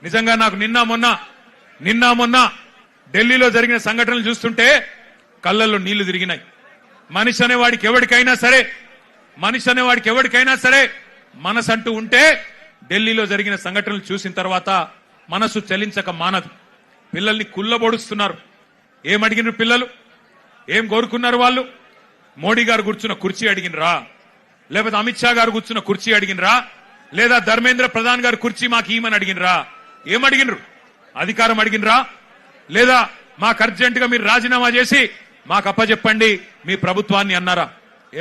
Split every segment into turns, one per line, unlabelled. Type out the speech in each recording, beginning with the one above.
నిజంగా నాకు నిన్న మొన్న ఢిల్లీలో జరిగిన సంఘటనలు చూస్తుంటే కళ్ళల్లో నీళ్లు తిరిగినాయి. మనిషి అనేవాడికి ఎవరికైనా సరే మనసంటూ ఉంటే ఢిల్లీలో జరిగిన సంఘటనలు చూసిన తర్వాత మనసు చలించక మానదు. పిల్లల్ని కుల్లబొడుస్తున్నారు. ఏమడిగినారు పిల్లలు? ఏం కోరుకున్నారు వాళ్ళు? మోడీ గారు కూర్చున్న కుర్చీ అడిగినరా? లేకపోతే అమిత్ షా గారు కూర్చున్న కుర్చీ అడిగినరా? లేదా ధర్మేంద్ర ప్రధాన్ గారు కుర్చీ మాకు ఈమని అడిగినరా? ఏమడిగినరు? అధికారం అడిగినరా? లేదా మాకు అర్జెంట్ గా మీరు రాజీనామా చేసి మాకు అప్పచెప్పండి మీ ప్రభుత్వాన్ని అన్నారా?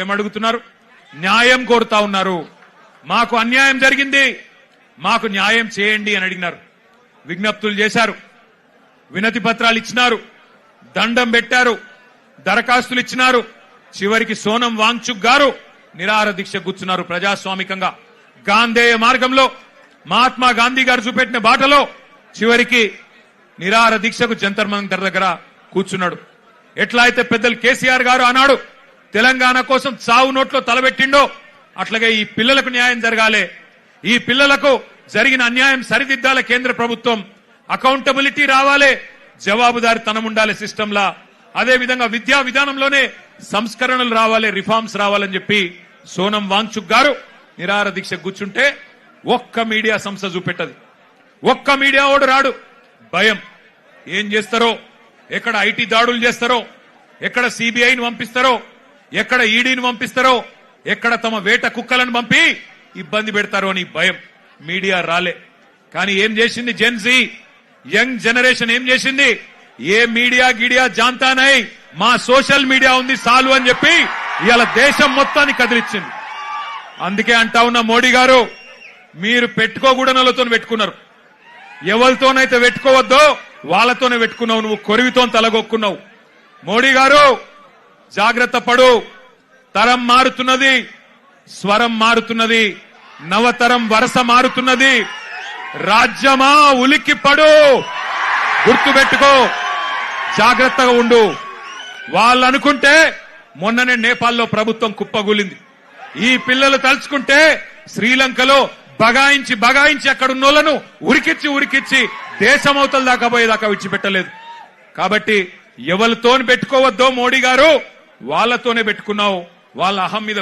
ఏమడుగుతున్నారు? న్యాయం కోరుతా ఉన్నారు. మాకు అన్యాయం జరిగింది, మాకు న్యాయం చేయండి అని అడిగినారు. విజ్ఞప్తులు చేశారు, వినతి పత్రాలు ఇచ్చినారు, దండం పెట్టారు, దరఖాస్తులు ఇచ్చినారు. చివరికి సోనం వాంగ్చుక్ గారు నిరాహార దీక్ష కూర్చున్నారు. ప్రజాస్వామికంగా గాంధేయ మార్గంలో మహాత్మా గాంధీ గారు చూపెట్టిన బాటలో చివరికి నిరాహార దీక్షకు జంతర్ మంతర్ దగ్గర కూర్చున్నాడు. ఎట్లా అయితే పెద్దలు కేసీఆర్ గారు ఆనాడు తెలంగాణ కోసం చావు నోట్లో తలబెట్టిండో అట్లాగే ఈ పిల్లలకు న్యాయం జరగాలి, ఈ పిల్లలకు జరిగిన అన్యాయం సరిదిద్దాల కేంద్ర ప్రభుత్వం, అకౌంటబిలిటీ రావాలి, జవాబుదారితనం ఉండాలి సిస్టంలా. అదే విధంగా విద్యా విధానంలోనే సంస్కరణలు రావాలి, రిఫార్మ్స్ రావాలని చెప్పి సోనం వాంగ్చుక్ గారు నిరాహార దీక్ష కూర్చుంటే ఒక్క మీడియా సంస్థ చూపెట్టది, ఒక్క మీడియా ఓడు రాడు. భయం. ఏం చేస్తారో, ఎక్కడ ఐటీ దాడులు చేస్తారో, ఎక్కడ సిబిఐని పంపిస్తారో, ఎక్కడ ఈడీని పంపిస్తారో, ఎక్కడ తమ వేట కుక్కలను పంపి ఇబ్బంది పెడతారో అని భయం. మీడియా రాలే. కానీ ఏం చేసింది జెన్జీ, యంగ్ జనరేషన్ ఏం చేసింది? ఏ మీడియా గిడియా జాంతా నై, మా సోషల్ మీడియా ఉంది చాలు అని చెప్పి ఇవాళ దేశం మొత్తాన్ని కదిలిచ్చింది. అందుకే అంటా ఉన్న మోడీ గారు, మీరు పెట్టుకోకూడనలతో పెట్టుకున్నారు. ఎవరితోనైతే పెట్టుకోవద్దో వాళ్ళతోనే పెట్టుకున్నావు. నువ్వు కొరివితో తలగొక్కున్నావు. మోడీ గారు జాగ్రత్త పడు. తరం మారుతున్నది, స్వరం మారుతున్నది, నవతరం వరస మారుతున్నది. రాజ్యమా ఉలిక్కి పడు, గుర్తుపెట్టుకో, జాగ్రత్తగా ఉండు. వాళ్ళు అనుకుంటే మొన్ననే నేపాల్లో ప్రభుత్వం కుప్పగూలింది. ఈ పిల్లలు తలుచుకుంటే శ్రీలంకలో బగాయించి అక్కడున్నోళ్లను ఉరికిచ్చి దేశమవతల దాకా పోయేదాకా విడిచిపెట్టలేదు. కాబట్టి ఎవరితోని పెట్టుకోవద్దో మోడీ గారు, వాళ్ళతోనే పెట్టుకున్నావు. వాళ్ళ అహం మీద